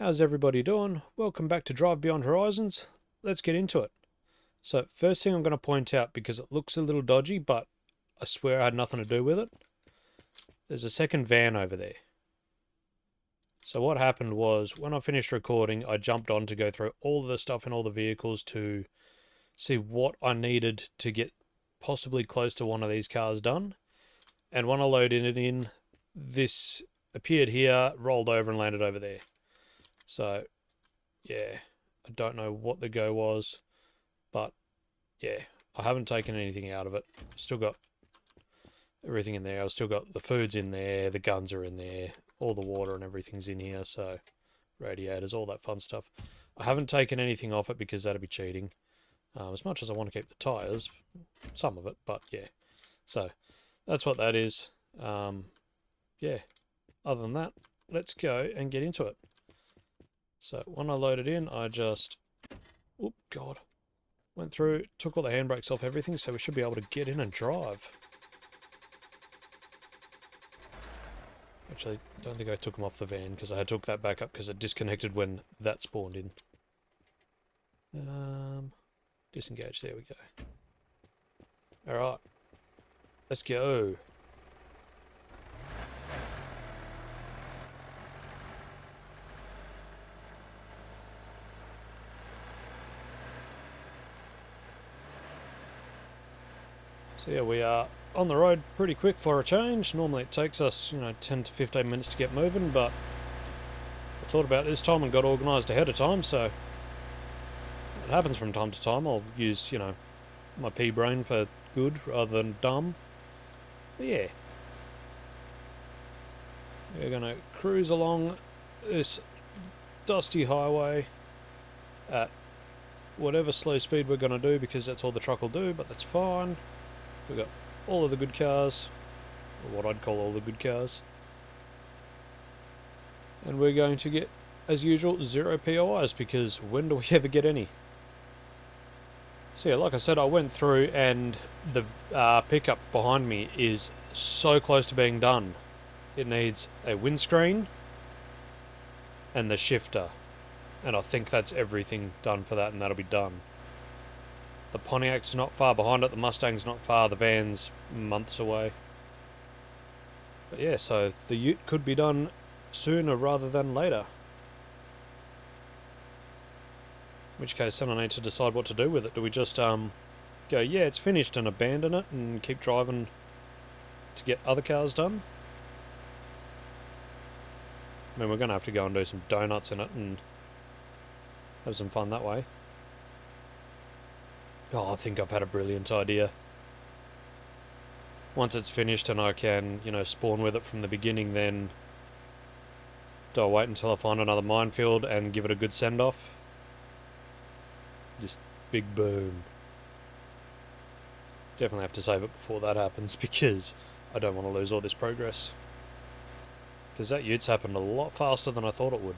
How's everybody doing? Welcome back to Drive Beyond Horizons. Let's get into it. So, first thing I'm going to point out, because it looks a little dodgy, but I swear I had nothing to do with it. There's a second van over there. So what happened was, when I finished recording, I jumped on to go through all of the stuff in all the vehicles to see what I needed to get possibly close to one of these cars done. And when I loaded it in, this appeared here, rolled over and landed over there. So, yeah, I don't know what the go was, but yeah, I haven't taken anything out of it. Still got everything in there. I've still got the food's in there, the guns are in there, all the water and everything's in here, so radiators, all that fun stuff. I haven't taken anything off it because that'd be cheating. As much as I want to keep the tyres, some of it, but yeah. So, that's what that is. Yeah, other than that, let's go and get into it. So when I loaded in, I just, oh god, went through, took all the handbrakes off everything, so we should be able to get in and drive. Actually, don't think I took them off the van because I took that back up because it disconnected when that spawned in. Disengage, there we go. Alright, let's go. So yeah, we are on the road pretty quick for a change. Normally it takes us, 10 to 15 minutes to get moving, but I thought about this time and got organised ahead of time, so it happens from time to time. I'll use, my pea brain for good rather than dumb. But yeah. We're going to cruise along this dusty highway at whatever slow speed we're going to do because that's all the truck will do, but that's fine. We've got all of the good cars, or what I'd call all the good cars. And we're going to get, as usual, 0 POIs because when do we ever get any? So yeah, like I said, I went through and the pickup behind me is so close to being done. It needs a windscreen and the shifter. And I think that's everything done for that, and that'll be done. The Pontiac's not far behind it, the Mustang's not far, the van's months away. But yeah, so the ute could be done sooner rather than later. In which case, then I need to decide what to do with it. Do we just go, yeah, it's finished, and abandon it and keep driving to get other cars done? I mean, we're going to have to go and do some donuts in it and have some fun that way. Oh, I think I've had a brilliant idea. Once it's finished and I can, spawn with it from the beginning, then do I wait until I find another minefield and give it a good send-off? Just big boom. Definitely have to save it before that happens because I don't want to lose all this progress. Because that ute's happened a lot faster than I thought it would.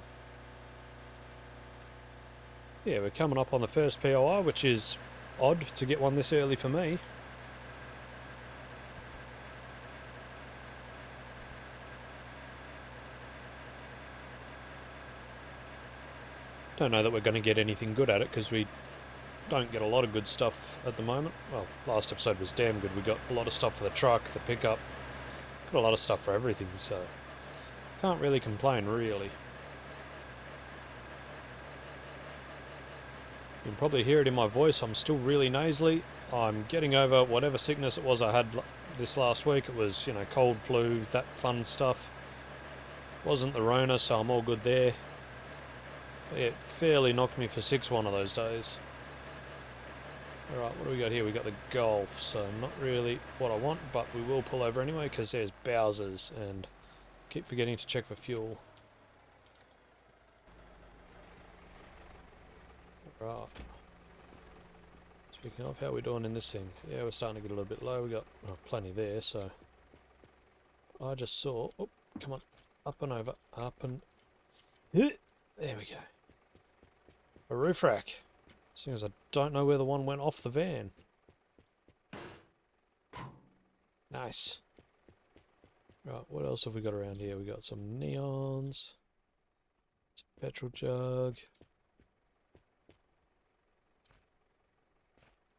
Yeah, we're coming up on the first POI, which is odd to get one this early for me. Don't know that we're going to get anything good at it because we don't get a lot of good stuff at the moment. Well, last episode was damn good. We got a lot of stuff for the truck, the pickup. Got a lot of stuff for everything, so can't really complain, really. You can probably hear it in my voice. I'm still really nasally. I'm getting over whatever sickness it was I had this last week. It was, cold, flu, that fun stuff. Wasn't the Rona, so I'm all good there. But it fairly knocked me for 6 one of those days. Alright, what do we got here? We got the Golf, so not really what I want, but we will pull over anyway because there's Bowser's and keep forgetting to check for fuel. Right. Speaking of, how are we doing in this thing? Yeah, we're starting to get a little bit low. We got plenty there, so I just saw. Oh, come on, up and over, up and there we go. A roof rack. Seeing as I don't know where the one went off the van. Nice. Right, what else have we got around here? We got some neons. petrol jug.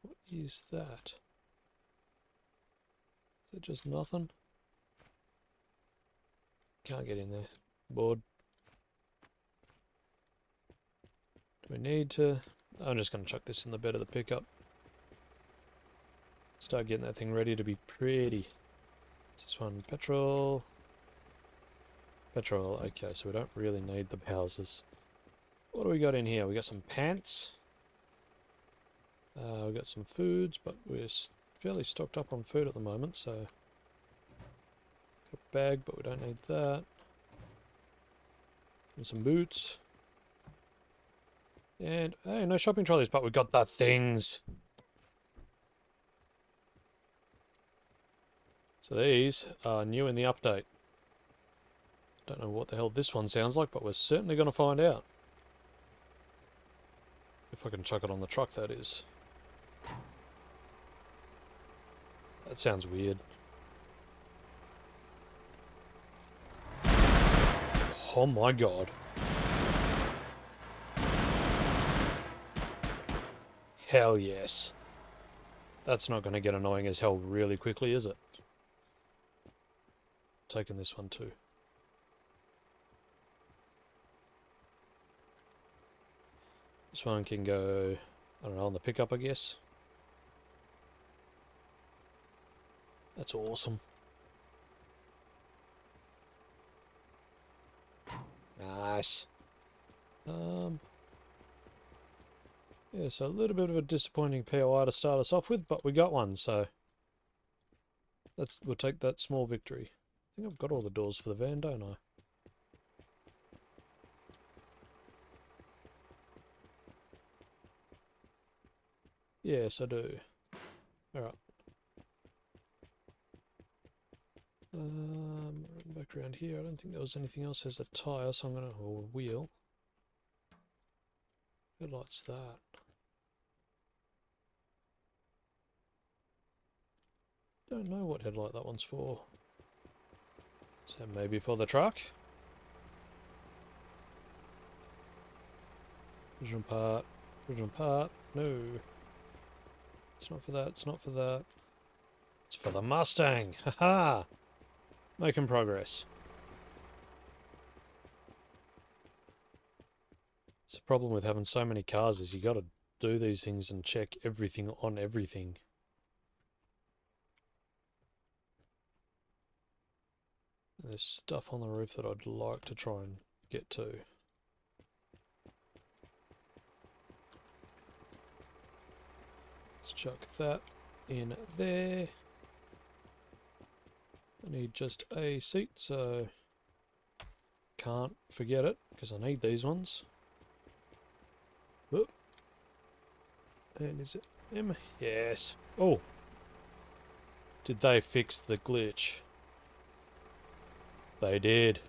What is that? Is it just nothing? Can't get in there. Bored. Do we need to? I'm just going to chuck this in the bed of the pickup. Start getting that thing ready to be pretty. What's this one? Petrol. Petrol. Okay, so we don't really need the houses. What do we got in here? We got some pants. We got some foods, but we're fairly stocked up on food at the moment, so... Got a bag, but we don't need that. And some boots. And, hey, no shopping trolleys, but we got the things! So these are new in the update. Don't know what the hell this one sounds like, but we're certainly going to find out. If I can chuck it on the truck, that is. That sounds weird. Oh my god. Hell yes. That's not going to get annoying as hell really quickly, is it? Taking this one too. This one can go, I don't know, on the pickup, I guess. That's awesome. Nice. Yeah, so a little bit of a disappointing POI to start us off with, but we got one, so we'll take that small victory. I think I've got all the doors for the van, don't I? Yes, I do. Alright. Back around here, I don't think there was anything else. There's a tyre, so I'm gonna... or a wheel. Headlights that. Don't know what headlight that one's for. So maybe for the truck? Original part. Original part. No. It's not for that. It's not for that. It's for the Mustang. Haha! Making progress. It's the problem with having so many cars is you gotta do these things and check everything on everything. And there's stuff on the roof that I'd like to try and get to. Let's chuck that in there. I need just a seat, so can't forget it, because I need these ones. Oop. And is it M? Yes. Oh! Did they fix the glitch? They did.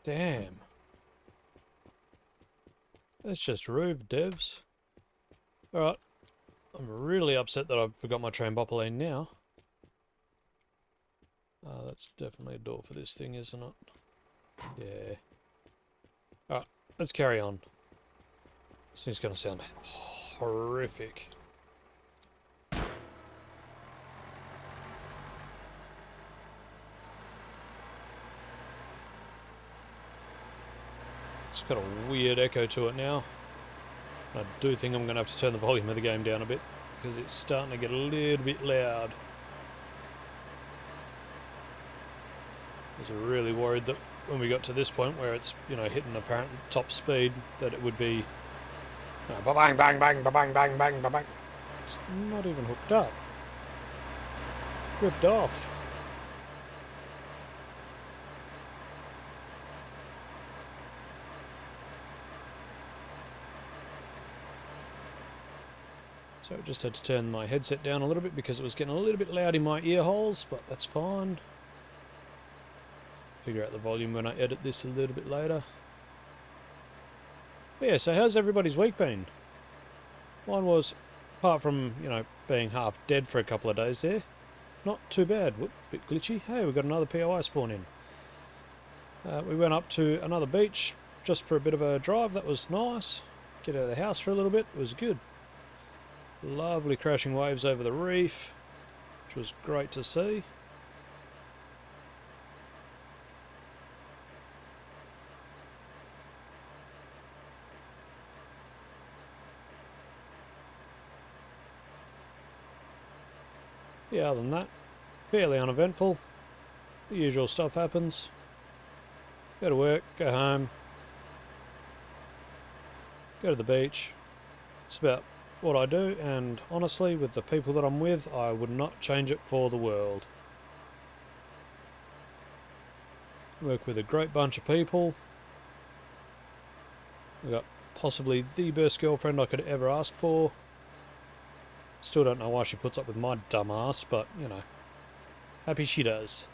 Damn. That's just rude, devs. Alright. I'm really upset that I forgot my trampoline now. That's definitely a door for this thing, isn't it? Yeah. Alright, let's carry on. This thing's gonna sound horrific. It's got a weird echo to it now. I do think I'm going to have to turn the volume of the game down a bit, because it's starting to get a little bit loud. I was really worried that when we got to this point where it's, you know, hitting apparent top speed, that it would be ba-bang, bang, bang, ba-bang, bang, bang, ba-bang. It's not even hooked up. Ripped off. So I just had to turn my headset down a little bit because it was getting a little bit loud in my ear holes, but that's fine. Figure out the volume when I edit this a little bit later. But yeah, so how's everybody's week been? Mine was, apart from, you know, being half dead for a couple of days there, not too bad. Whoop, bit glitchy. Hey, we've got another POI spawn in. We went up to another beach just for a bit of a drive. That was nice. Get out of the house for a little bit. It was good. Lovely crashing waves over the reef, which was great to see. Yeah, other than that, fairly uneventful. The usual stuff happens. Go to work, go home, go to the beach. It's about what I do, and honestly, with the people that I'm with, I would not change it for the world. Work with a great bunch of people. I've got possibly the best girlfriend I could ever ask for. Still don't know why she puts up with my dumb ass, but, you know, happy she does.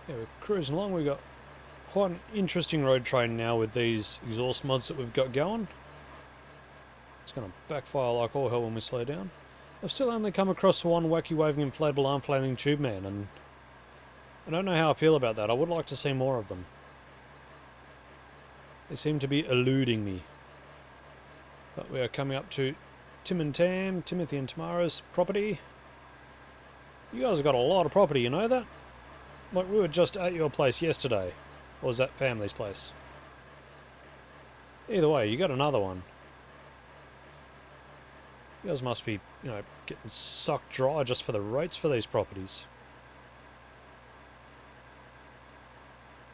Yeah, we're cruising along. We've got quite an interesting road train now with these exhaust mods that we've got going. It's going to backfire like all hell when we slow down. I've still only come across one wacky waving inflatable arm flailing tube man, and I don't know how I feel about that. I would like to see more of them. They seem to be eluding me. But we are coming up to Tim and Tam, Timothy and Tamara's property. You guys have got a lot of property, you know that? Like, we were just at your place yesterday. Or was that family's place? Either way, you got another one. You guys must be, you know, getting sucked dry just for the rates for these properties.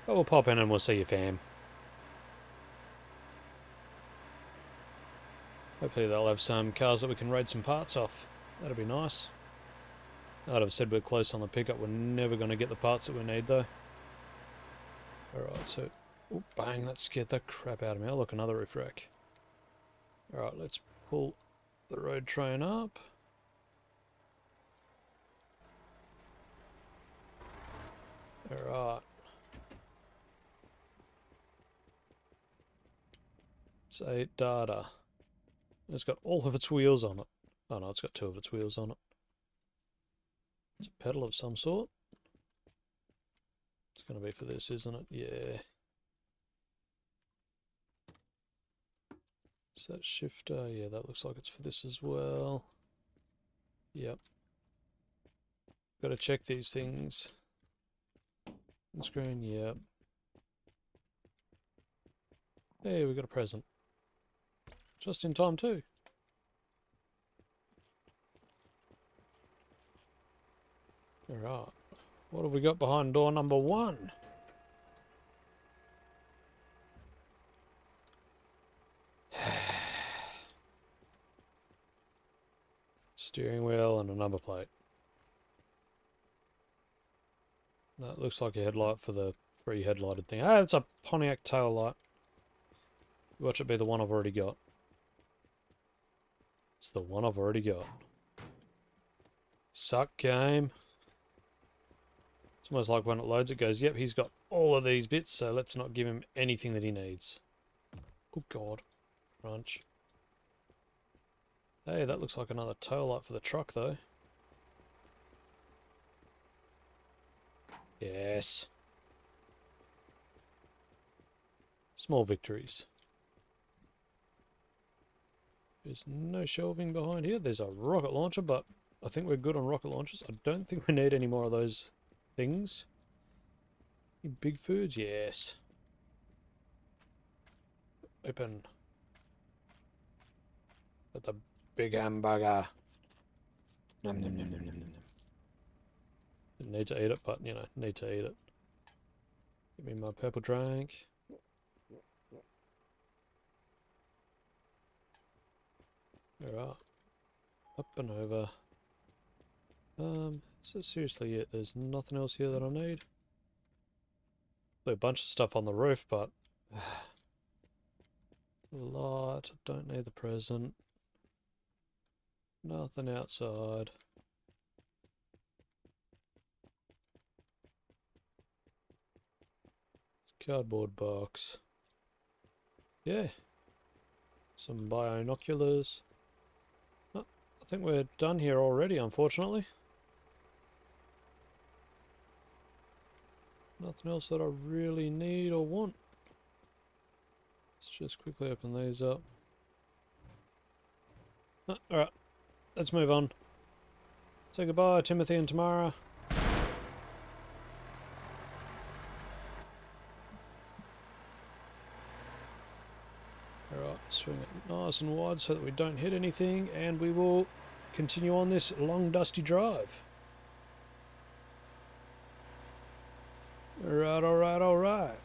But we'll pop in and we'll see your fam. Hopefully they'll have some cars that we can raid some parts off. That'd be nice. I'd have said we're close on the pickup. We're never going to get the parts that we need though. Alright, so... Oh, bang, that scared the crap out of me. Oh, look, another roof rack. Alright, let's pull the road train up. Alright. Say data. It's got all of its wheels on it. Oh no, it's got two of its wheels on it. It's a pedal of some sort. It's going to be for this, isn't it? Yeah. Is that shifter? Yeah, that looks like it's for this as well. Yep. Got to check these things. Screen, yep. Hey, we got a present. Just in time too. Alright. What have we got behind door number 1? Steering wheel and a number plate. That looks like a headlight for the 3 headlighted thing. Ah, it's a Pontiac tail light. Watch it be the one I've already got. It's the one I've already got. Suck game. It's almost like when it loads it goes, yep, he's got all of these bits, so let's not give him anything that he needs. Oh god. Crunch. Hey, that looks like another tail light for the truck though. Yes. Small victories. There's no shelving behind here. There's a rocket launcher, but I think we're good on rocket launchers. I don't think we need any more of those things. Big foods? Yes. Open. At the big hamburger. Nom nom nom nom nom nom. Didn't need to eat it, but, you know, need to eat it. Give me my purple drink. Alright. Up and over. So seriously, yeah, there's nothing else here that I need. There's a bunch of stuff on the roof, but... Light, don't need the present. Nothing outside. Cardboard box. Yeah. Some binoculars. Oh, I think we're done here already, unfortunately. Nothing else that I really need or want. Let's just quickly open these up. Oh, alright, let's move on. Say goodbye, Timothy and Tamara. Alright, swing it nice and wide so that we don't hit anything, and we will continue on this long dusty drive. Alright, alright, alright.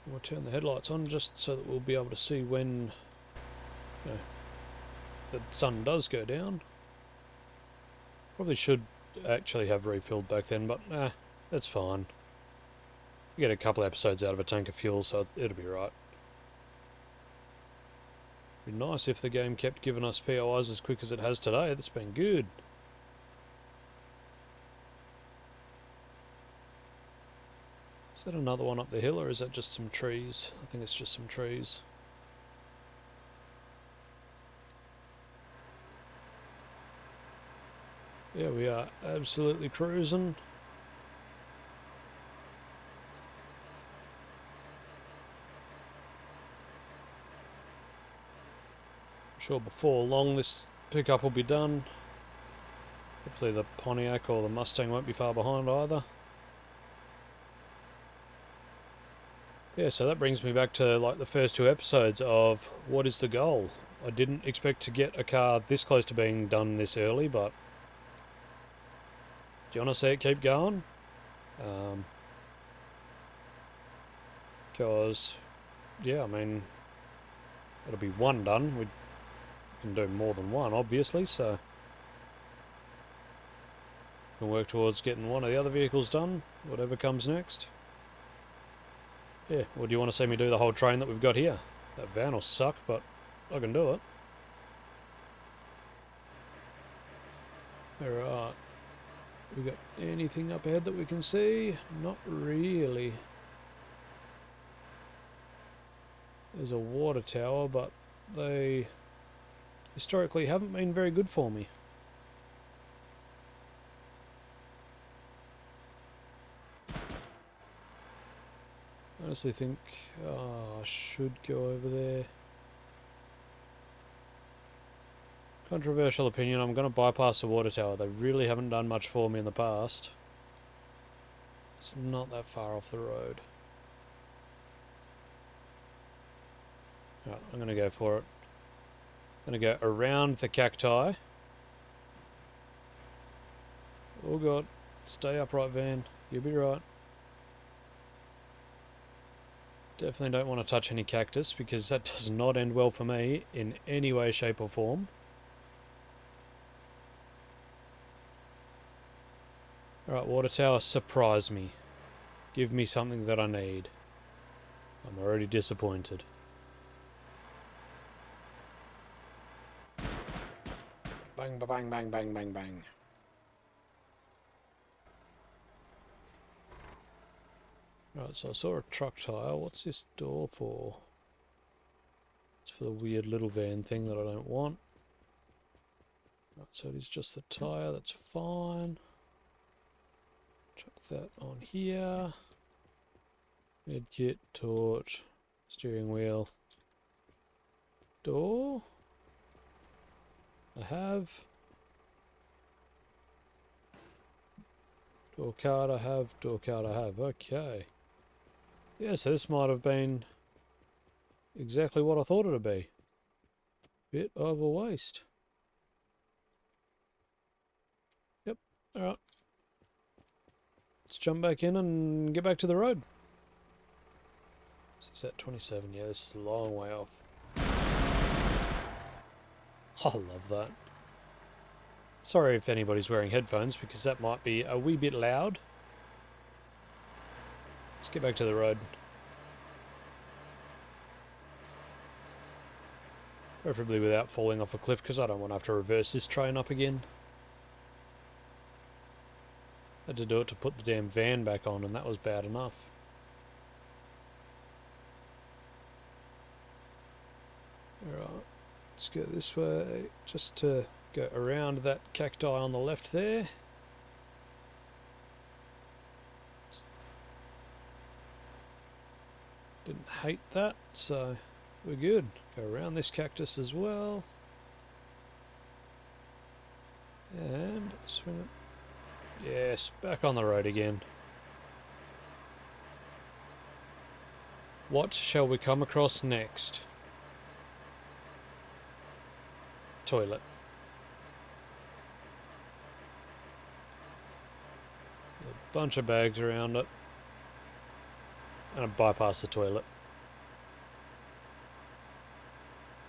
We'll turn the headlights on just so that we'll be able to see when the sun does go down. Probably should actually have refilled back then, but that's fine. We get a couple episodes out of a tank of fuel, so it'll be right. It'd be nice if the game kept giving us POIs as quick as it has today. That's been good. Is that another one up the hill, or is that just some trees? I think it's just some trees. Yeah, we are absolutely cruising. I'm sure before long this pickup will be done. Hopefully the Pontiac or the Mustang won't be far behind either. Yeah, so that brings me back to like the first two episodes of what is the goal? I didn't expect to get a car this close to being done this early, but do you want to see it keep going? Because, yeah, I mean, it'll be one done. We can do more than one, obviously, so we can work towards getting one of the other vehicles done, whatever comes next. Yeah, or do you want to see me do the whole train that we've got here? That van will suck, but I can do it. Alright. We got anything up ahead that we can see? Not really. There's a water tower, but they historically haven't been very good for me. I honestly think I should go over there. Controversial opinion, I'm going to bypass the water tower. They really haven't done much for me in the past. It's not that far off the road. Right, I'm going to go for it. I'm going to go around the cacti. Oh god, stay upright, van. You'll be right. Definitely don't want to touch any cactus because that does not end well for me in any way, shape or form. Alright, water tower, surprise me. Give me something that I need. I'm already disappointed. Bang, bang, bang, bang, bang, bang. Right, so I saw a truck tyre. What's this door for? It's for the weird little van thing that I don't want. Right, so it is just the tyre, that's fine. Chuck that on here. Medkit, torch, steering wheel. Door? I have. Door card I have, door card I have, okay. Yeah, so this might have been exactly what I thought it would be. Bit of a waste. Yep, alright. Let's jump back in and get back to the road. Is that 27? Yeah, this is a long way off. I love that. Sorry if anybody's wearing headphones because that might be a wee bit loud. Let's get back to the road. Preferably without falling off a cliff because I don't want to have to reverse this train up again. Had to do it to put the damn van back on and that was bad enough. Let's go this way, just to go around that cacti on the left there. Didn't hate that, so we're good. Go around this cactus as well. And swing it. Yes, back on the road again. What shall we come across next? Toilet. A bunch of bags around it. And I bypass the toilet.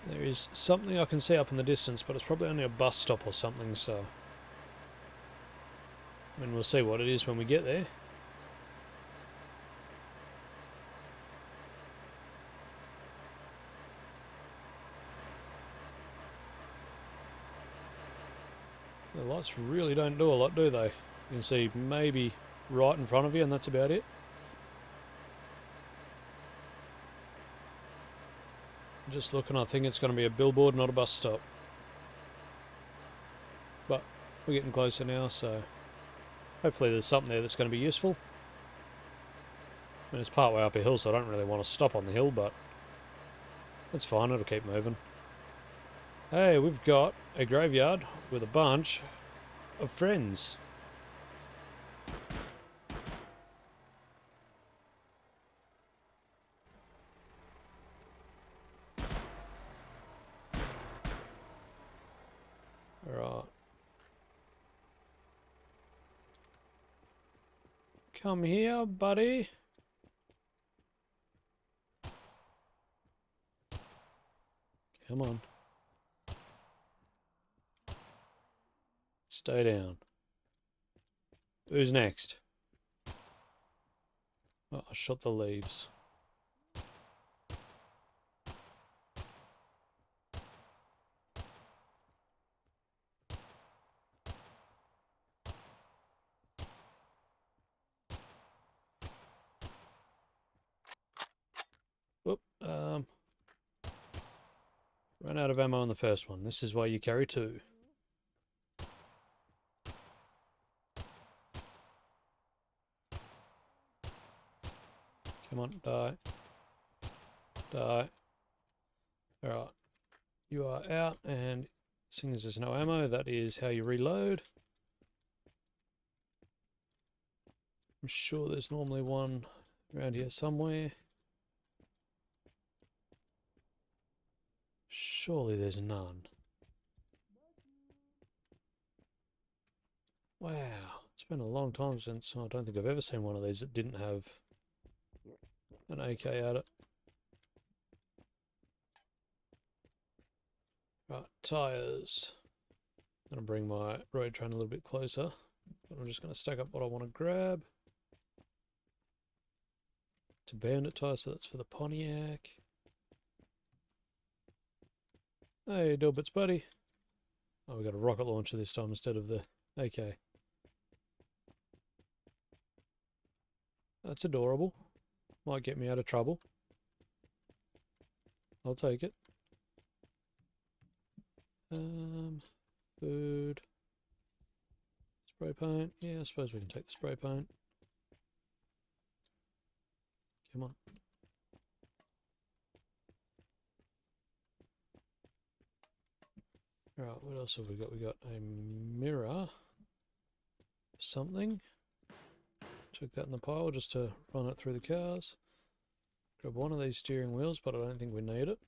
There is something I can see up in the distance, but it's probably only a bus stop or something, so... I mean, we'll see what it is when we get there. The lights really don't do a lot, do they? You can see maybe right in front of you, and that's about it. Just looking, I think it's going to be a billboard, not a bus stop. But we're getting closer now, so hopefully there's something there that's going to be useful. I mean, it's part way up a hill, so I don't really want to stop on the hill, but that's fine, it'll keep moving. Hey, we've got a graveyard with a bunch of friends. Alright. Come here, buddy. Come on. Stay down. Who's next? Oh, I shot the leaves. Whoop, ran out of ammo on the first one. This is why you carry two. Come on, die. Die. Alright. You are out, and seeing as there's no ammo, that is how you reload. I'm sure there's normally one around here somewhere. Surely there's none. Wow, it's been a long time since I don't think I've ever seen one of these that didn't have an AK at it. Right, tyres. I'm going to bring my road train a little bit closer. But I'm just going to stack up what I want to grab. It's a bandit tyre, so that's for the Pontiac. Hey, Dilbert's buddy. Oh, we got a rocket launcher this time instead of the AK. That's adorable. Might get me out of trouble. I'll take it. Food. Spray paint. Yeah, I suppose we can take the spray paint. Come on. Alright, what else have we got? We got a mirror. Something. Chuck that in the pile just to run it through the cars. Grab one of these steering wheels, but I don't think we need it.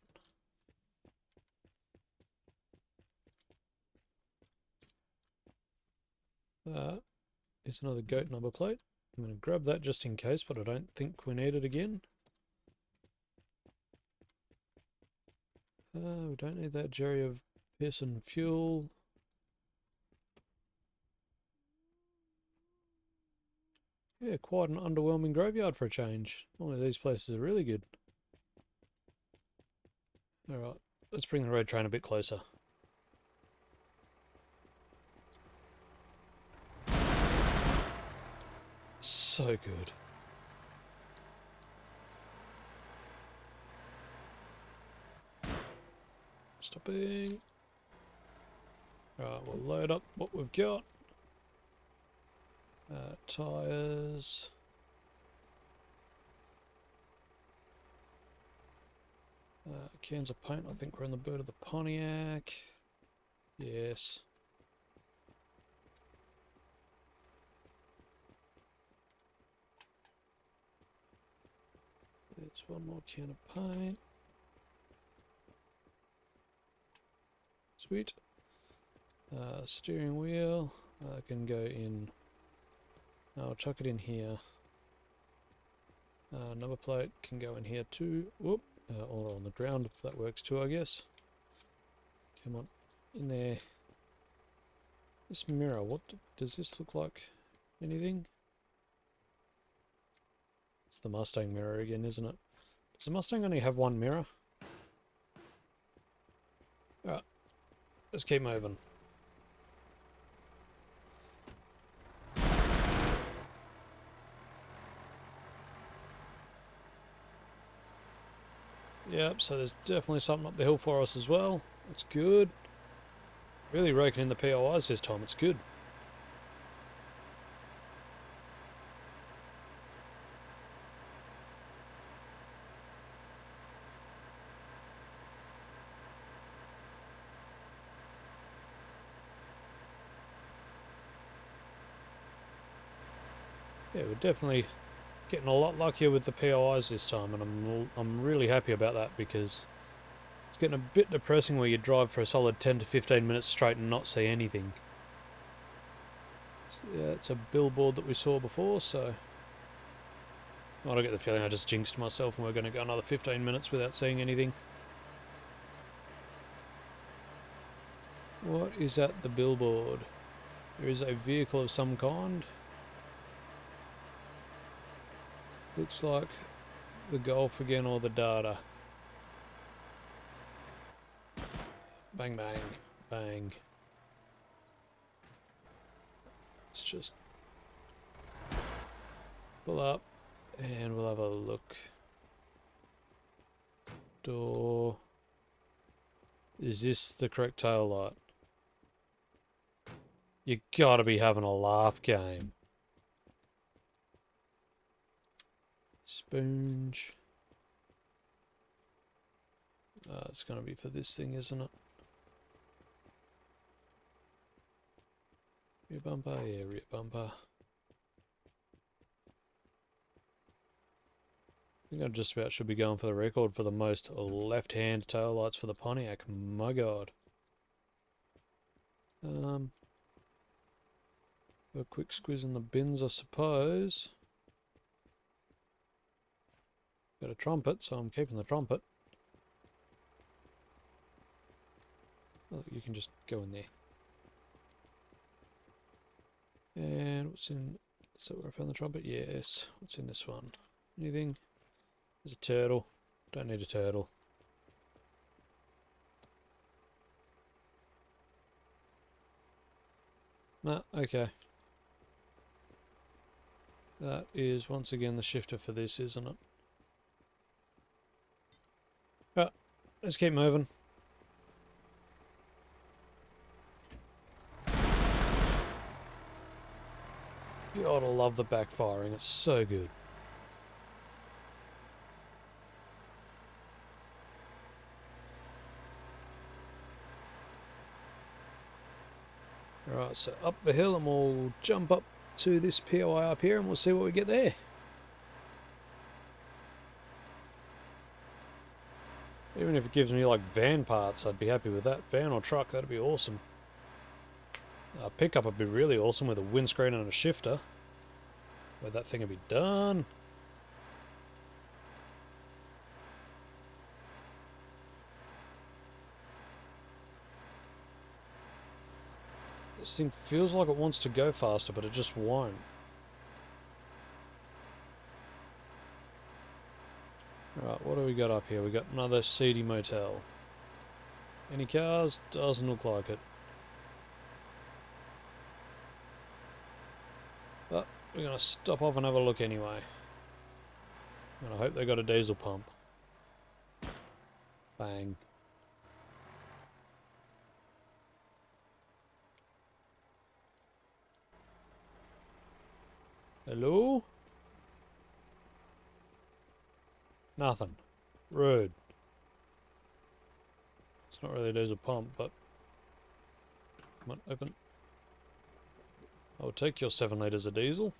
That is another goat number plate. I'm going to grab that just in case, but I don't think we need it again. We don't need that Jerry of Pearson fuel. Yeah, quite an underwhelming graveyard for a change. Normally these places are really good. Alright, let's bring the road train a bit closer. So good. Stopping. Right, we'll load up what we've got. Tyres. Cans of paint. I think we're in the boot of the Pontiac. Yes. There's one more can of paint. Sweet. Steering wheel. Can go in. I'll chuck it in here. Number plate can go in here too. Whoop. Or on the ground if that works too, I guess. Come on. In there. This mirror, what does this look like? Anything? It's the Mustang mirror again, isn't it? Does the Mustang only have one mirror? Alright. Let's keep moving. Yep, so there's definitely something up the hill for us as well. That's good. Really raking in the POIs this time, it's good. Yeah, we're definitely getting a lot luckier with the POIs this time, and I'm really happy about that, because it's getting a bit depressing where you drive for a solid 10 to 15 minutes straight and not see anything. So, yeah, it's a billboard that we saw before, so I don't get the feeling I just jinxed myself and we're going to go another 15 minutes without seeing anything. What is at the billboard? There is a vehicle of some kind. Looks like the Golf again, or the Data. Bang, bang, bang. Let's just pull up and we'll have a look. Door. Is this the correct tail light? You gotta be having a laugh, game. Sponge. It's going to be for this thing, isn't it? Rear bumper, yeah, rear bumper. I think I just about should be going for the record for the most left-hand tail lights for the Pontiac. My God. A quick squeeze in the bins, I suppose. Got a trumpet, so I'm keeping the trumpet. Oh, you can just go in there. And what's in... Is that where I found the trumpet? Yes. What's in this one? Anything? There's a turtle. Don't need a turtle. Nah, okay. That is once again the shifter for this, isn't it? Right, let's keep moving. You ought to love the backfiring, it's so good. Alright, so up the hill and we'll jump up to this POI up here and we'll see what we get there. Even if it gives me like van parts, I'd be happy with that. Van or truck, that'd be awesome. A pickup would be really awesome with a windscreen and a shifter. Where that thing would be done. This thing feels like it wants to go faster, but it just won't. Right, what do we got up here? We got another seedy motel. Any cars? Doesn't look like it. But we're going to stop off and have a look anyway. And I hope they got a diesel pump. Bang. Hello? Nothing. Rude. It's not really a diesel pump, but... Come on, open. I'll take your 7 litres of diesel.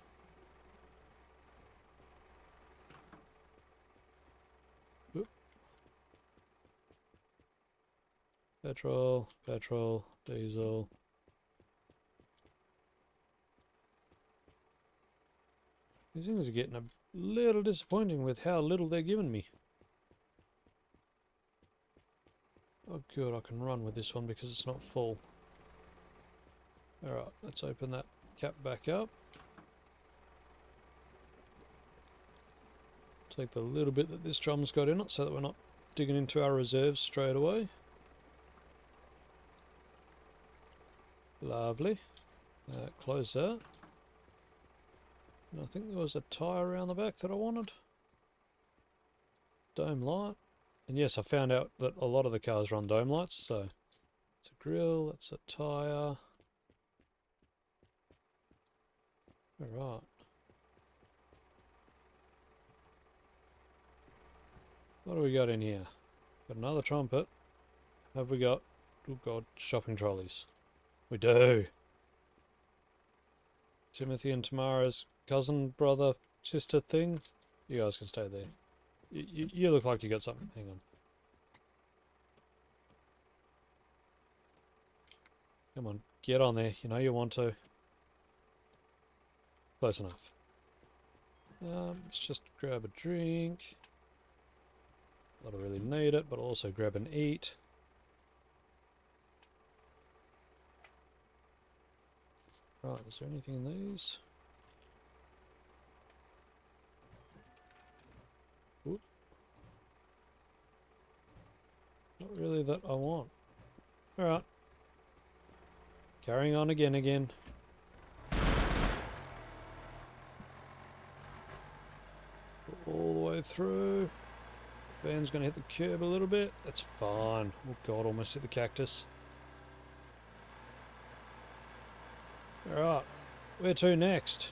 Oop. Petrol, petrol, diesel. These things are getting a little disappointing with how little they're giving me. Oh good, I can run with this one because it's not full. Alright, let's open that cap back up. Take the little bit that this drum's got in it so that we're not digging into our reserves straight away. Lovely. Close that. And I think there was a tyre around the back that I wanted. Dome light. And yes, I found out that a lot of the cars run dome lights, so it's a grill, that's a tyre. Alright. What do we got in here? Got another trumpet. Have we got, oh god, shopping trolleys? We do. Timothy and Tamara's cousin, brother, sister thing. You guys can stay there. You look like you got something. Hang on. Come on, get on there. You know you want to. Close enough. Let's just grab a drink. I don't really need it, but I'll also grab and eat. Right, is there anything in these? Oop. Not really that I want. Alright. Carrying on again. All the way through. Van's gonna hit the curb a little bit. That's fine. Oh god, almost hit the cactus. Alright. Where to next?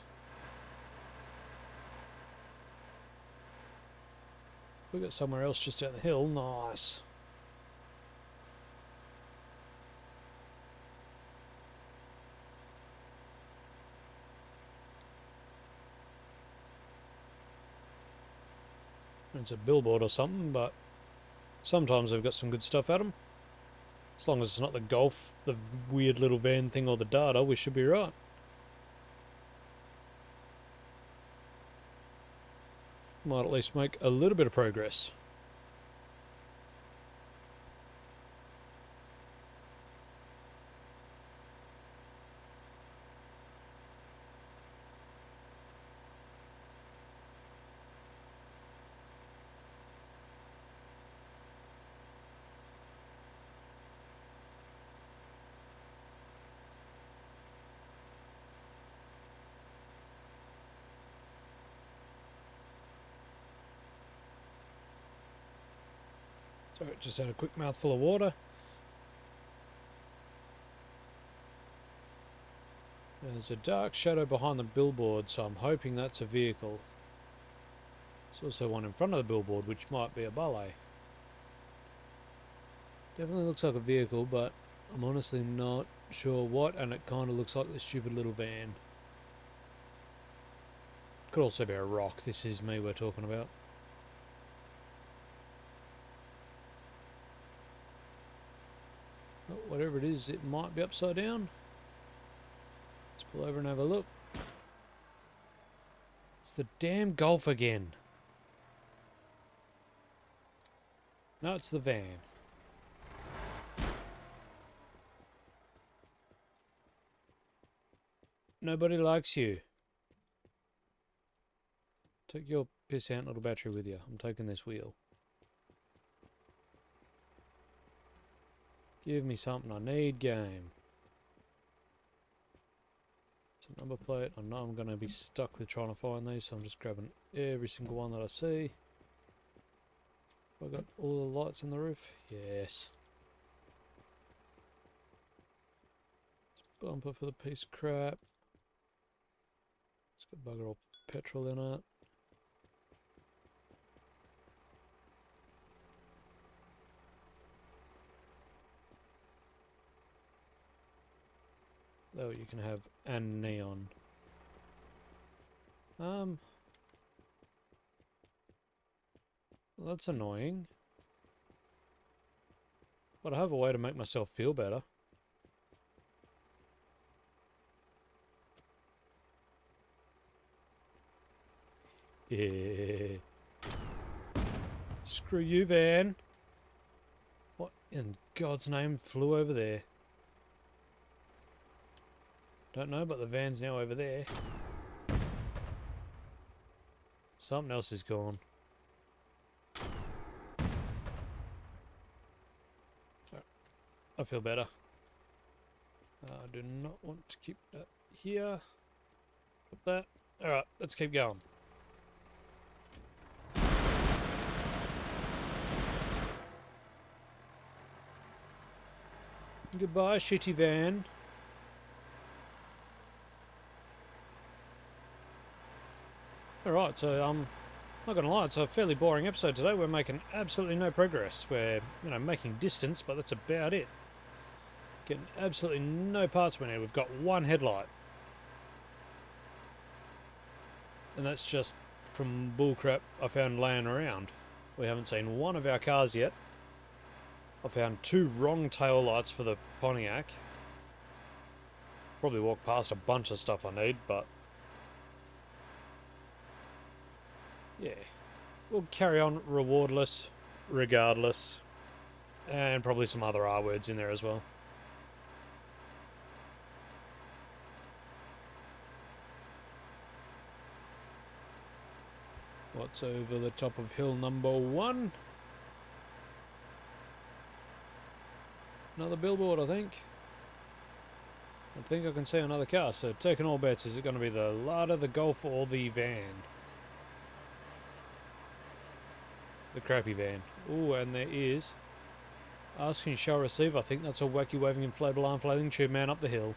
We got somewhere else just down the hill. Nice. It's a billboard or something, but sometimes they've got some good stuff at them. As long as it's not the Golf, the weird little van thing, or the Data, we should be right. Might at least make a little bit of progress. So just had a quick mouthful of water. There's a dark shadow behind the billboard, so I'm hoping that's a vehicle. There's also one in front of the billboard, which might be a ballet. Definitely looks like a vehicle, but I'm honestly not sure what, and it kind of looks like this stupid little van. Could also be a rock. This is me we're talking about. Oh, whatever it is, it might be upside down. Let's pull over and have a look. It's the damn Golf again. No, it's the van. Nobody likes you. Take your pissant little battery with you. I'm taking this wheel. Give me something. I need game. It's a number plate. I know I'm going to be stuck with trying to find these, so I'm just grabbing every single one that I see. Have I got all the lights in the roof? Yes. Bumper for the piece of crap. It's Got bugger all petrol in it. Though you can have and neon. Well, that's annoying. But I have a way to make myself feel better. Yeah. Screw you, van. What in God's name flew over there? Don't know, but the van's now over there. Something else is gone. I feel better. I do not want to keep that here. Put that. Alright, let's keep going. Goodbye, shitty van. Alright, so not gonna lie, it's a fairly boring episode today. We're making absolutely no progress. We're, making distance, but that's about it. Getting absolutely no parts we need. We've got one headlight. And that's just from bullcrap I found laying around. We haven't seen one of our cars yet. I found 2 wrong tail lights for the Pontiac. Probably walk past a bunch of stuff I need, but yeah. We'll carry on rewardless, regardless. And probably some other R words in there as well. What's over the top of hill number 1? Another billboard, I think. I think I can see another car, so taking all bets, is it going to be the Lada, the Golf, or the van? The crappy van. Ooh, and there is asking shall receive. I think that's a wacky waving inflatable arm flailing tube man up the hill.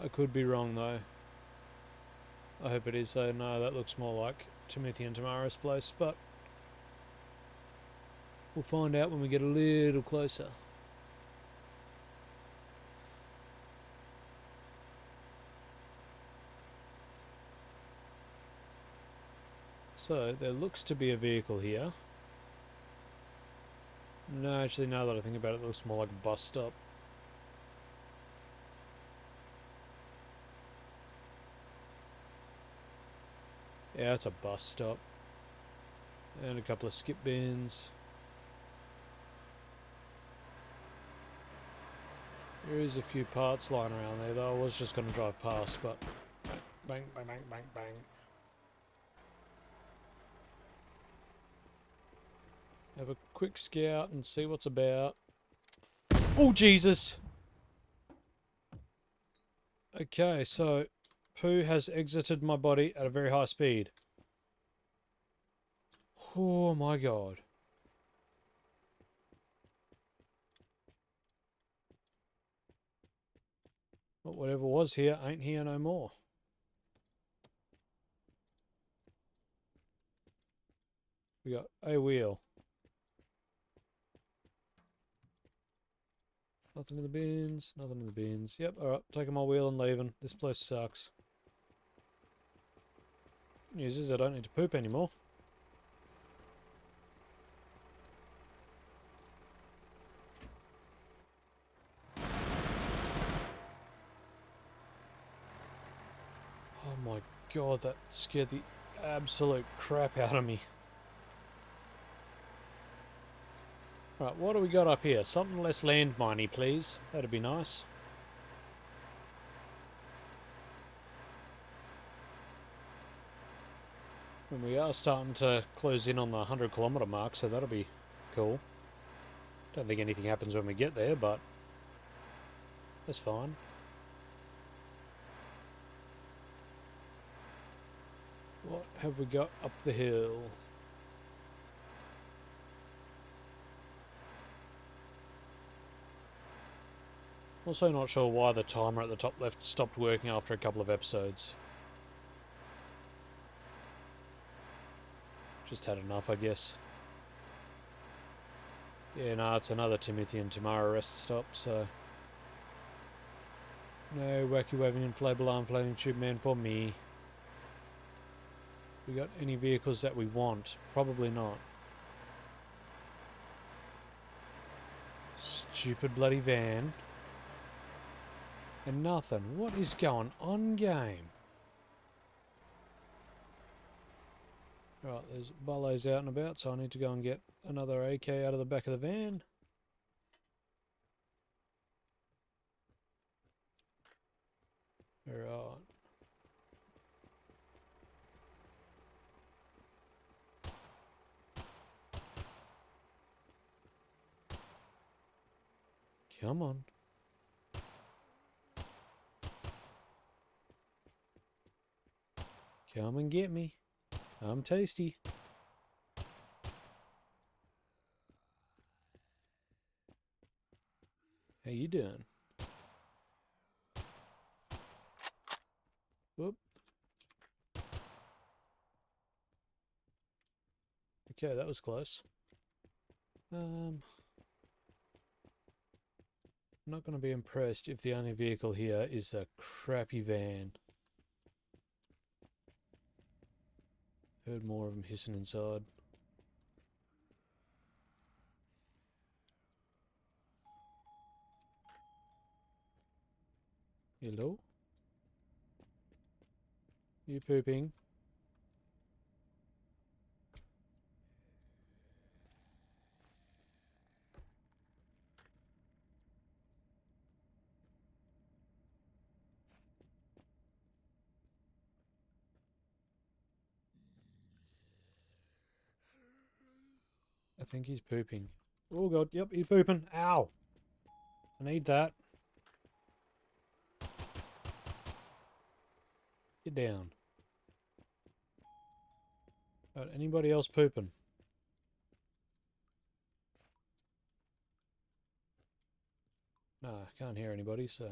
I could be wrong though. I hope it is though. No, that looks more like Timothy and Tamara's place, but we'll find out when we get a little closer. So, there looks to be a vehicle here. No, actually, now that I think about it, it looks more like a bus stop. Yeah, it's a bus stop. And a couple of skip bins. There is a few parts lying around there, though. I was just going to drive past, but bang, bang, bang, bang, bang. Have a quick scout and see what's about. Oh, Jesus! Okay, so poo has exited my body at a very high speed. Oh my God. But whatever was here ain't here no more. We got a wheel. Nothing in the bins, nothing in the bins. Yep, alright, taking my wheel and leaving. This place sucks. Good news is I don't need to poop anymore. Oh my God, that scared the absolute crap out of me. Right, what do we got up here? Something less landminey, please. That'd be nice. And we are starting to close in on the 100-kilometre mark, so that'll be cool. Don't think anything happens when we get there, but that's fine. What have we got up the hill? Also not sure why the timer at the top left stopped working after a couple of episodes. Just had enough, I guess. Yeah, no, it's another Timothy and Tamara rest stop, so... No wacky waving inflatable arm floating tube man for me. We got any vehicles that we want? Probably not. Stupid bloody van. And nothing. What is going on, game? Right, there's Bullo's out and about, so I need to go and get another AK out of the back of the van. Right. Come on. Come and get me. I'm tasty. How you doing? Whoop. Okay, that was close. I'm not going to be impressed if the only vehicle here is a crappy van. Heard more of them hissing inside. Hello? You pooping? I think he's pooping. Oh god, yep, he's pooping. Ow! I need that. Get down. Right, anybody else pooping? Nah, I can't hear anybody, so...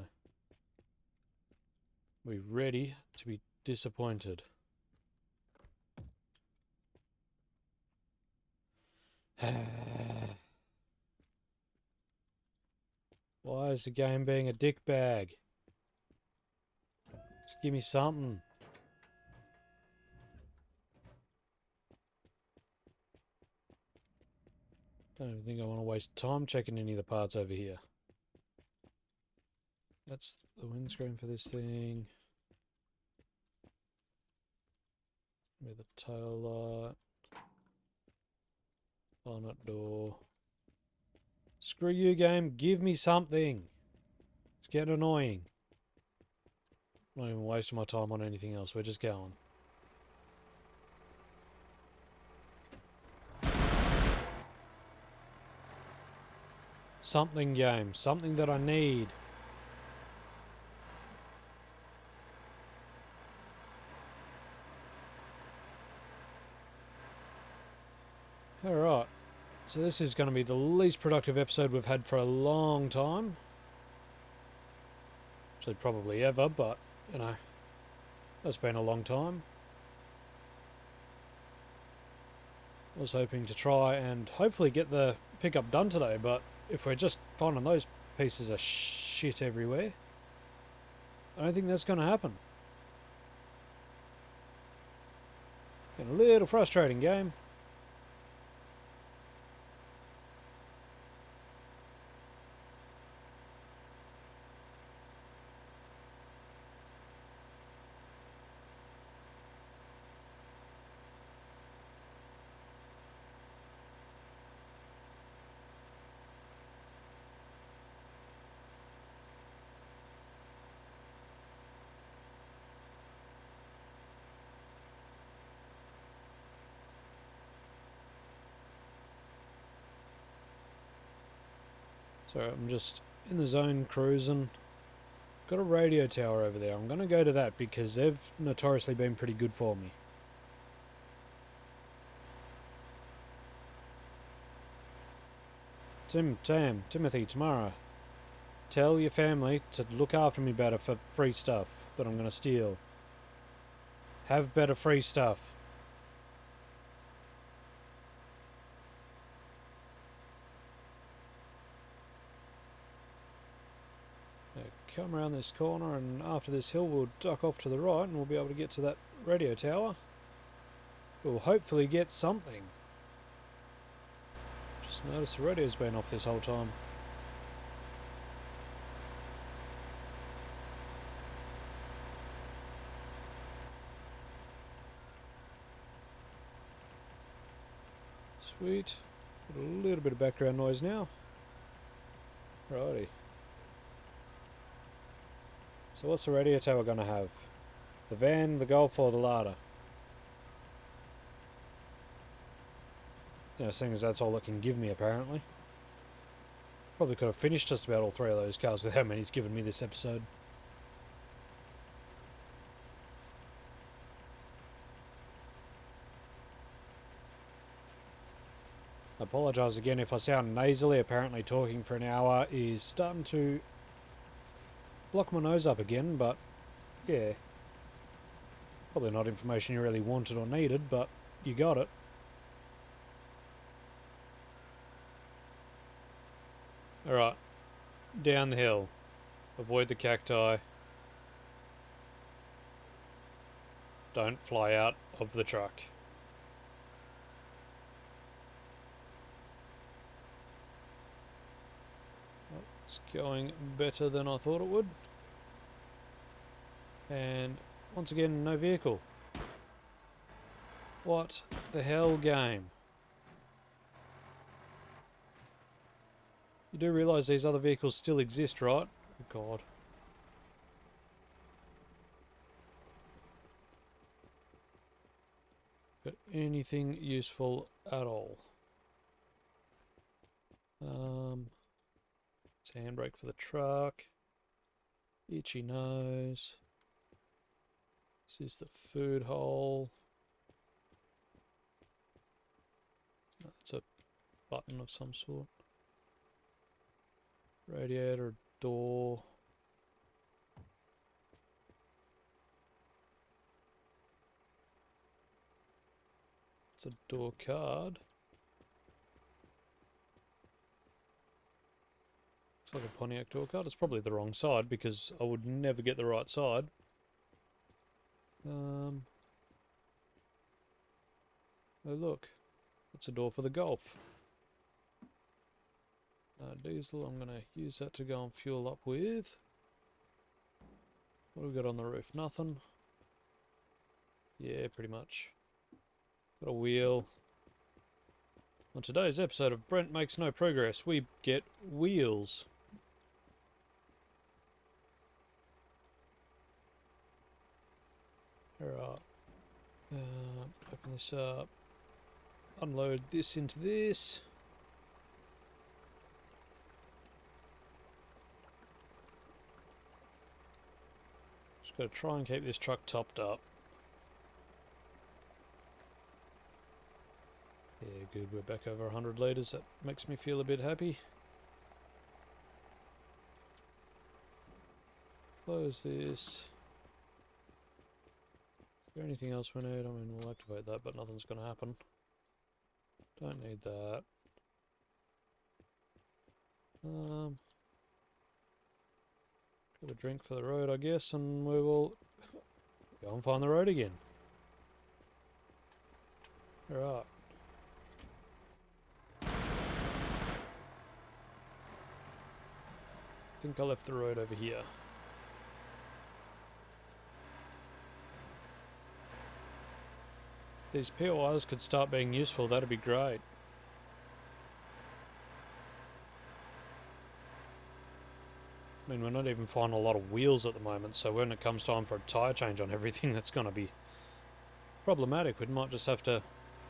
We're ready to be disappointed. Why is the game being a dick bag? Just give me something. Don't even think I want to waste time checking any of the parts over here. That's the windscreen for this thing. With the tail light. Bonnet door. Screw you, game. Give me something. It's getting annoying. I'm not even wasting my time on anything else. We're just going. Something, game. Something that I need. Alright. So this is going to be the least productive episode we've had for a long time. Actually, probably ever, but, you know, that's been a long time. I was hoping to try and hopefully get the pickup done today, but if we're just finding those pieces of shit everywhere, I don't think that's going to happen. Getting a little frustrating, game. So I'm just in the zone cruising. Got a radio tower over there. I'm going to go to that because they've notoriously been pretty good for me. Timothy, Tamara. Tell your family to look after me better for free stuff that I'm going to steal. Have better free stuff. Now come around this corner, and after this hill we'll duck off to the right and we'll be able to get to that radio tower. We'll hopefully get something. Just noticed the radio's been off this whole time. Sweet. Got a little bit of background noise now. Righty. So what's the radio tower going to have? The van, the Golf, or the Lada? You know, seeing as that's all it can give me apparently. Probably could have finished just about all three of those cars with how many it's given me this episode. I apologise again if I sound nasally. Apparently talking for an hour is starting to block my nose up again, but yeah. Probably not information you really wanted or needed, but you got it. Alright, down the hill. Avoid the cacti. Don't fly out of the truck. It's going better than I thought it would. And once again, no vehicle. What the hell, game? You do realise these other vehicles still exist, right? Oh God. Got anything useful at all? It's a handbrake for the truck. Itchy nose. This is the food hole. That's a button of some sort. Radiator, door. It's a door card. Looks like a Pontiac door card. It's probably the wrong side because I would never get the right side. Oh look, it's a door for the Golf. Diesel, I'm going to use that to go and fuel up with. What have we got on the roof? Nothing. Yeah, pretty much. Got a wheel. On today's episode of Brent Makes No Progress, we get wheels. Alright. Open this up. Unload this into this. Just gotta try and keep this truck topped up. Yeah, good, we're back over 100 litres. That makes me feel a bit happy. Close this. Is there anything else we need? I mean, we'll activate that, but nothing's going to happen. Don't need that. Got a drink for the road, I guess, and we will go and find the road again. Alright. I think I left the road over here. If these POIs could start being useful, that'd be great. I mean, we're not even finding a lot of wheels at the moment, so when it comes time for a tyre change on everything, that's going to be problematic. We might just have to,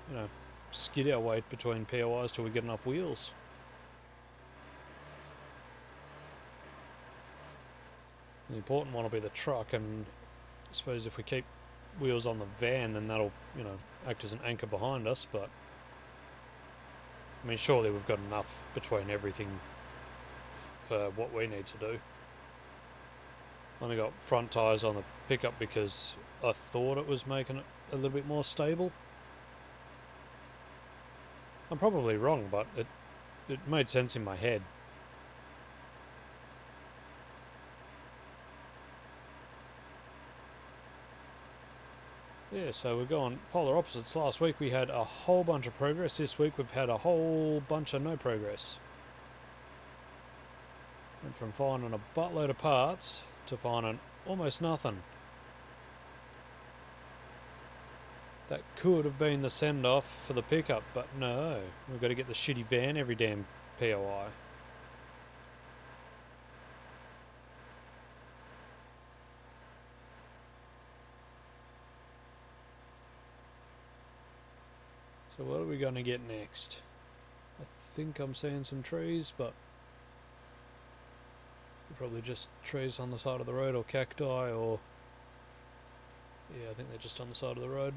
you know, skid our way between POIs till we get enough wheels. The important one will be the truck, and I suppose if we keep wheels on the van, then that'll, you know, act as an anchor behind us, but I mean, surely we've got enough between everything for what we need to do. Only got front tyres on the pickup because I thought it was making it a little bit more stable. I'm probably wrong, but it made sense in my head. Yeah, so we're going polar opposites. Last week we had a whole bunch of progress. This week we've had a whole bunch of no progress. Went from finding a buttload of parts to finding almost nothing. That could have been the send-off for the pickup, but no. We've got to get the shitty van every damn POI. So what are we going to get next? I think I'm seeing some trees, but probably just trees on the side of the road, or cacti, or... yeah, I think they're just on the side of the road.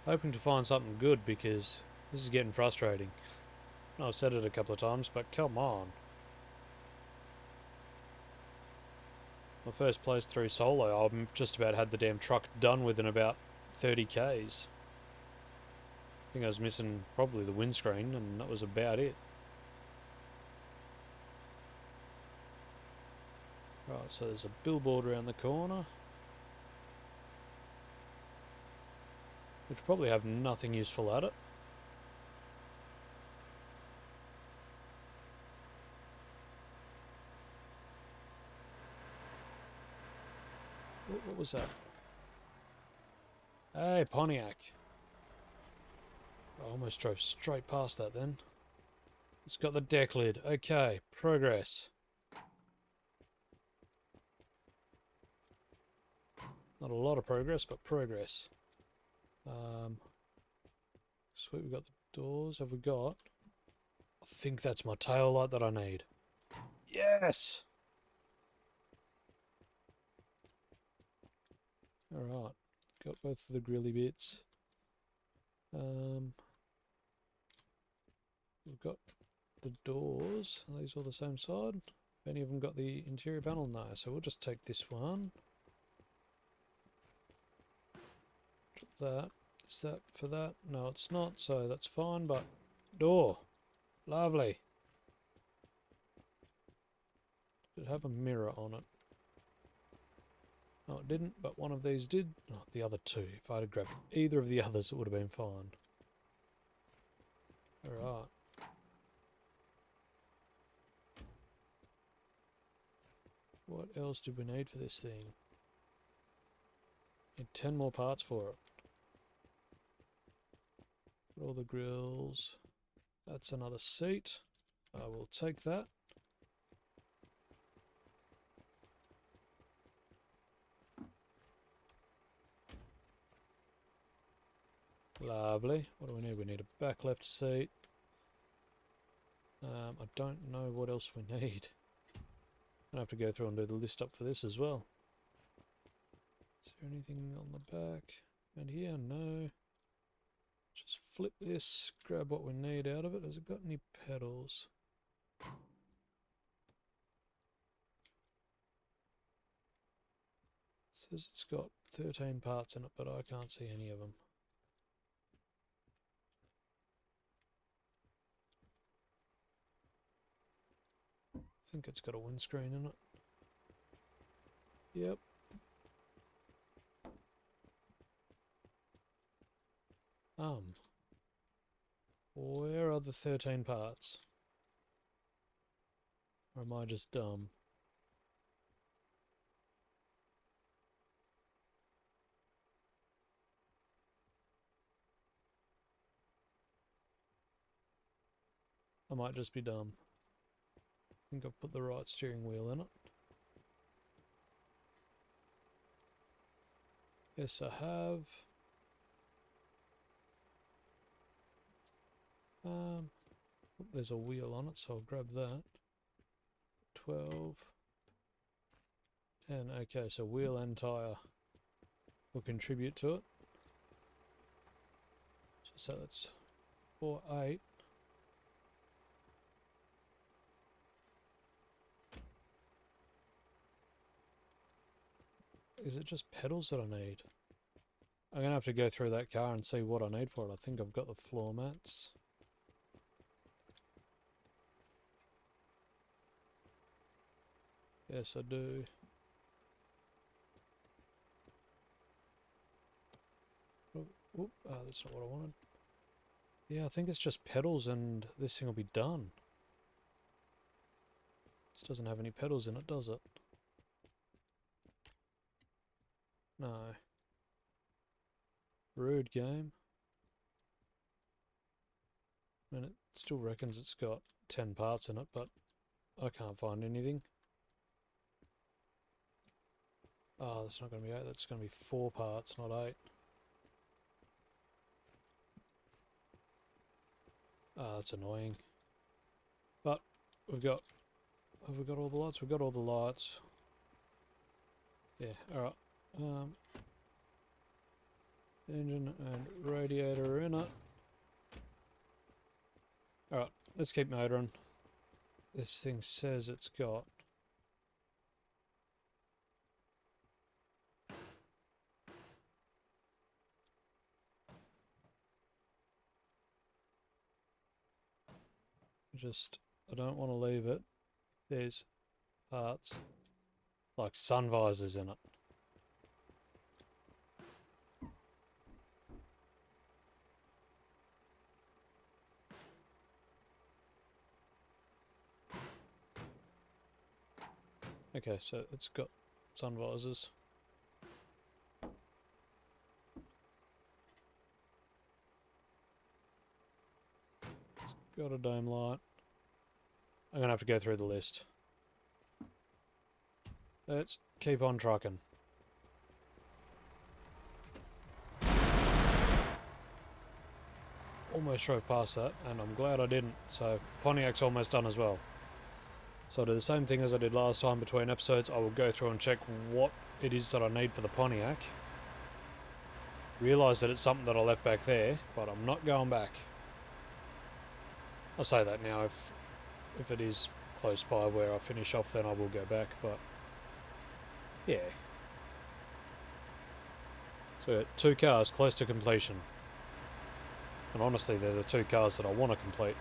Hoping to find something good, because this is getting frustrating. I've said it a couple of times, but come on. My first playthrough solo, I just about had the damn truck done within about 30 k's. I think I was missing probably the windscreen, and that was about it. Right, so there's a billboard around the corner, which probably have nothing useful at it. What was that? Hey, Pontiac. I almost drove straight past that then. It's got the deck lid. Okay, progress. Not a lot of progress, but progress. Sweet, we got the doors. Have we got... I think that's my tail light that I need. Yes! Alright, got both of the grilly bits. We've got the doors. Are these all the same side? Have any of them got the interior panel? No, so we'll just take this one. Drop that. Is that for that? No, it's not, so that's fine, but... door! Lovely! Did it have a mirror on it? No, it didn't, but one of these did. Oh, the other two. If I'd have grabbed either of the others, it would have been fine. Alright. What else did we need for this thing? Need 10 more parts for it. Got all the grills. That's another seat. I will take that. Lovely. What do we need? We need a back left seat. I don't know what else we need. I have to go through and do the list up for this as well. Is there anything on the back? And here, no. Just flip this, grab what we need out of it. Has it got any pedals? It says it's got 13 parts in it, but I can't see any of them. I think it's got a windscreen in it. Yep. Where are the 13 parts? Or am I just dumb? I might just be dumb. I think I've put the right steering wheel in it. Yes, I have. There's a wheel on it, so I'll grab that. 12. 10. Okay, so wheel and tyre will contribute to it. So that's 4, 8. is it just pedals that I need? I'm going to have to go through that car and see what I need for it. I think I've got the floor mats. Yes, I do. Oop, that's not what I wanted. Yeah, I think it's just pedals and this thing will be done. This doesn't have any pedals in it, does it? No. Rude game. I mean, it still reckons it's got 10 parts in it, but I can't find anything. Oh, that's not going to be 8, that's going to be 4 parts, not 8. Ah, that's annoying. But we've got... Have we got all the lights? We've got all the lights. Yeah, alright. Engine and radiator are in it. Alright, let's keep motoring. This thing says it's got... I don't want to leave it. There's parts like sun visors in it. Okay, so it's got sun visors. It's got a dome light. I'm gonna have to go through the list. Let's keep on trucking. Almost drove past that, and I'm glad I didn't. So Pontiac's almost done as well. So I'll do the same thing as I did last time between episodes. I will go through and check what it is that I need for the Pontiac. Realise that it's something that I left back there, but I'm not going back. I'll say that now. If it is close by where I finish off, then I will go back, but yeah. So we've got 2 cars close to completion. And honestly, they're the 2 cars that I want to complete.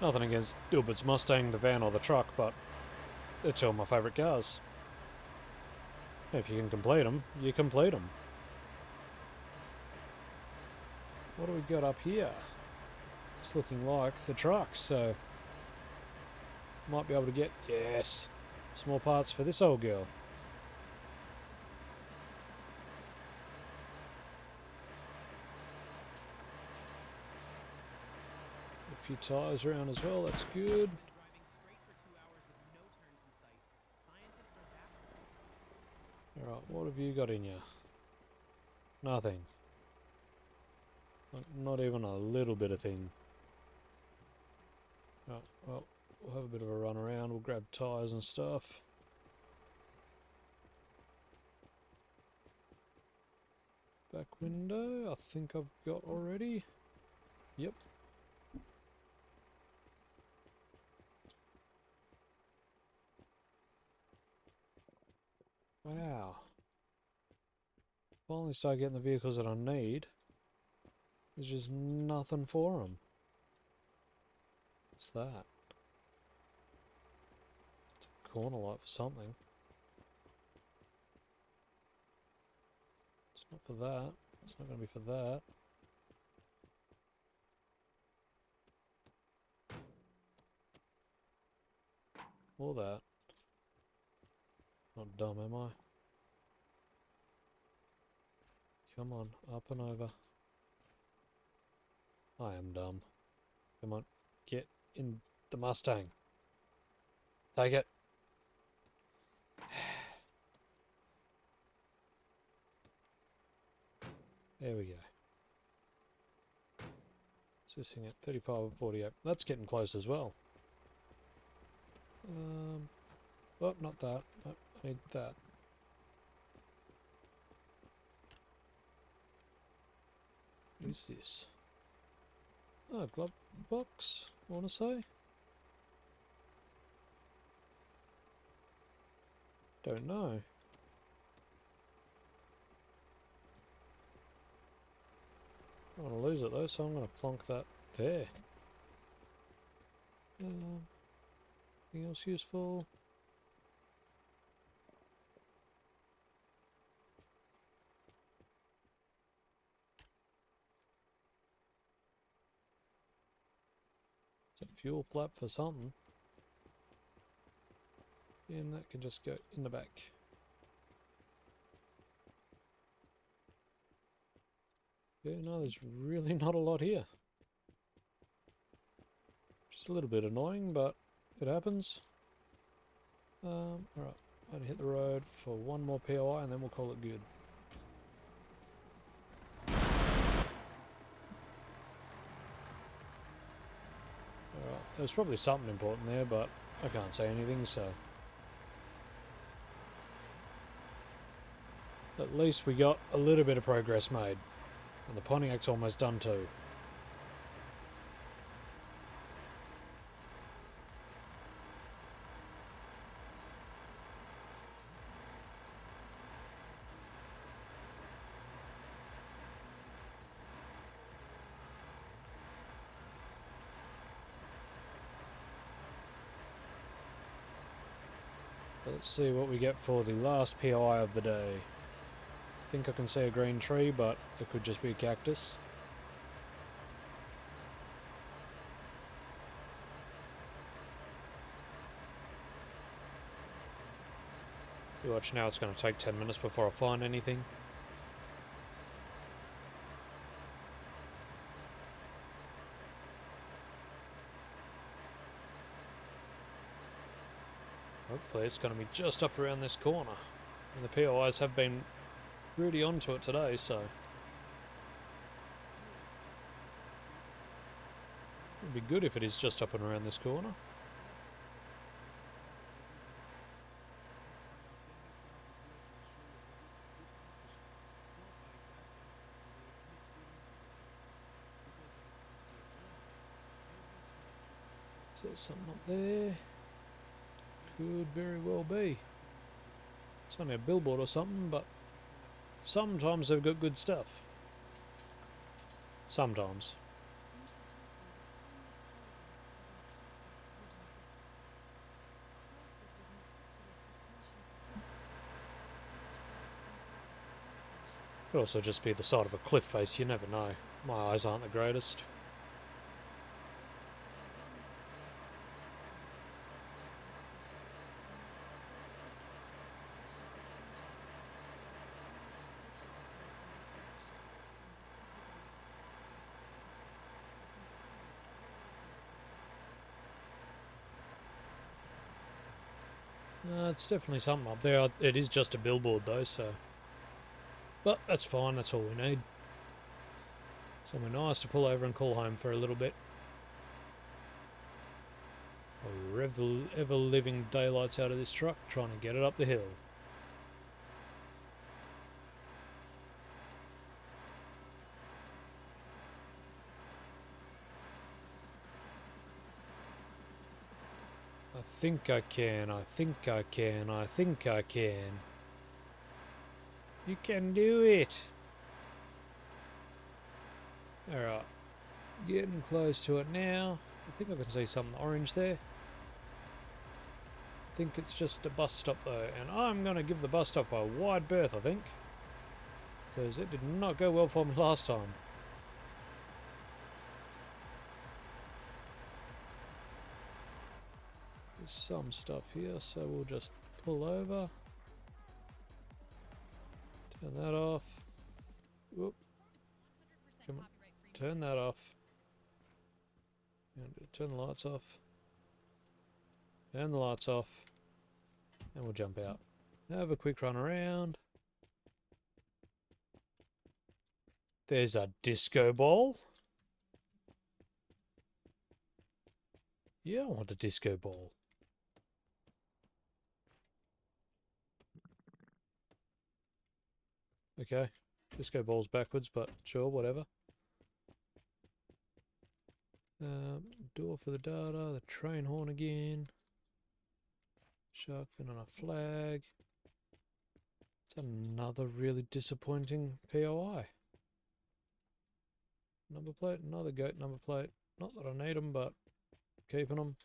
Nothing against Dilbert's Mustang, the van or the truck, but they're 2 of my favourite cars. If you can complete them, you complete them. What do we got up here? It's looking like the truck, so might be able to get, yes, some more parts for this old girl. A few tyres around as well, that's good. Alright, what have you got in you? Nothing. Not even a little bit of thing. Oh, well, we'll have a bit of a run around, we'll grab tyres and stuff. Back window, I think I've got already. Yep. Wow. Finally start getting the vehicles that I need. There's just nothing for them. What's that? It's a corner light for something. It's not for that. It's not going to be for that. Or that. Not dumb, am I? Come on, up and over. I am dumb. Come on, get in the Mustang. Take it. There we go. Assisting at 35 and 48. That's getting close as well. Oh, not that. No, I need that. What is this? Oh, glove box, I want to say. Don't know. I don't want to lose it though, so I'm going to plonk that there. Anything else useful? It's a fuel flap for something. And that can just go in the back. Yeah, no, there's really not a lot here. Just a little bit annoying, but it happens. Alright, I'm going to hit the road for one more POI and then we'll call it good. Alright, there's probably something important there, but I can't say anything, so... At least we got a little bit of progress made. And the Pontiac's almost done too. Let's see what we get for the last POI of the day. I think I can see a green tree, but it could just be a cactus. You watch now, it's going to take 10 minutes before I find anything. Hopefully it's going to be just up around this corner. And the POIs have been really onto it today, so... It'd be good if it is just up and around this corner. So there's something up there. Could very well be. It's only a billboard or something, but sometimes they've got good stuff. Sometimes. Could also just be the side of a cliff face, you never know. My eyes aren't the greatest. It's definitely something up there. It is just a billboard though, so... But that's fine, that's all we need. Somewhere nice to pull over and call home for a little bit. I'll rev the ever-living daylights out of this truck, trying to get it up the hill. I think I can, I think I can, I think I can. You can do it! Alright, getting close to it now. I think I can see something orange there. I think it's just a bus stop though, and I'm going to give the bus stop a wide berth, I think. Because it did not go well for me last time. There's some stuff here, so we'll just pull over. Turn that off. Whoop. Come on. Turn that off. And turn the lights off. Turn the lights off. And we'll jump out. Have a quick run around. There's a disco ball. Yeah, I want a disco ball. Okay. Disco ball's backwards, but sure, whatever. Door for the data, the train horn again. Shark fin on a flag. It's another really disappointing POI. Number plate, another goat number plate. Not that I need them, but keeping them.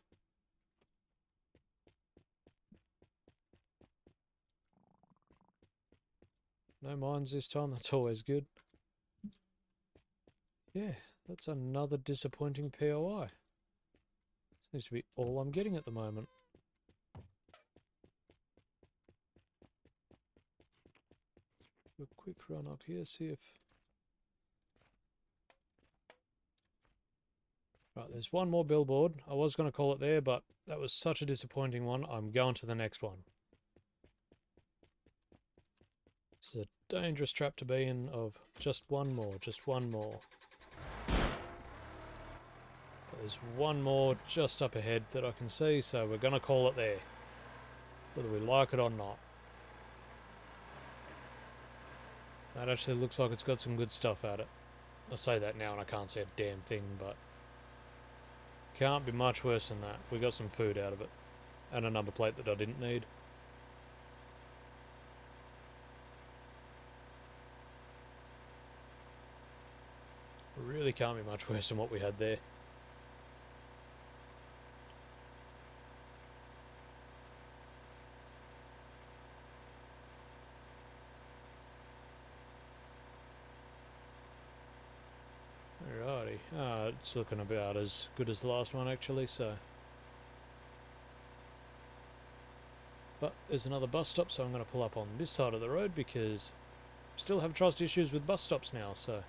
No mines this time, that's always good. Yeah, that's another disappointing POI. Seems to be all I'm getting at the moment. Do a quick run up here, see if... Right, there's one more billboard. I was going to call it there, but that was such a disappointing one. I'm going to the next one. This is a dangerous trap to be in of just one more, just one more. But there's one more just up ahead that I can see, so we're going to call it there. Whether we like it or not. That actually looks like it's got some good stuff at it. I say that now and I can't see a damn thing, but... Can't be much worse than that. We got some food out of it. And a number plate that I didn't need. Really can't be much worse than what we had there. Alrighty. It's looking about as good as the last one actually, so... But there's another bus stop, so I'm going to pull up on this side of the road because... Still have trust issues with bus stops now, so...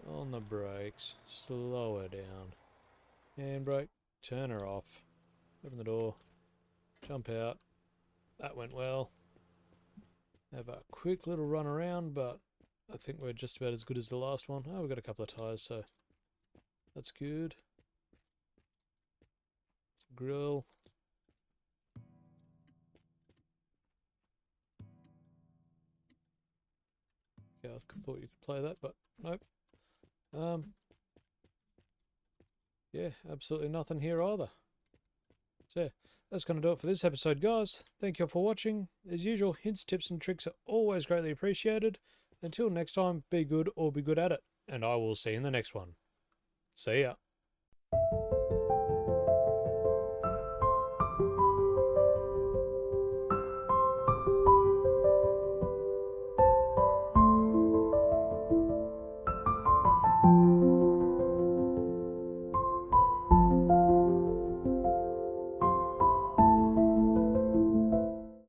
On the brakes. Slow her down. Handbrake. Turn her off. Open the door. Jump out. That went well. Have a quick little run around, but... I think we're just about as good as the last one. Oh, we've got a couple of tyres, so that's good. Grill. Yeah, I thought you could play that, but nope. Yeah, absolutely nothing here either. So yeah, that's going to do it for this episode, guys. Thank you all for watching. As usual, hints, tips and tricks are always greatly appreciated. Until next time, be good or be good at it, and I will see you in the next one. See ya.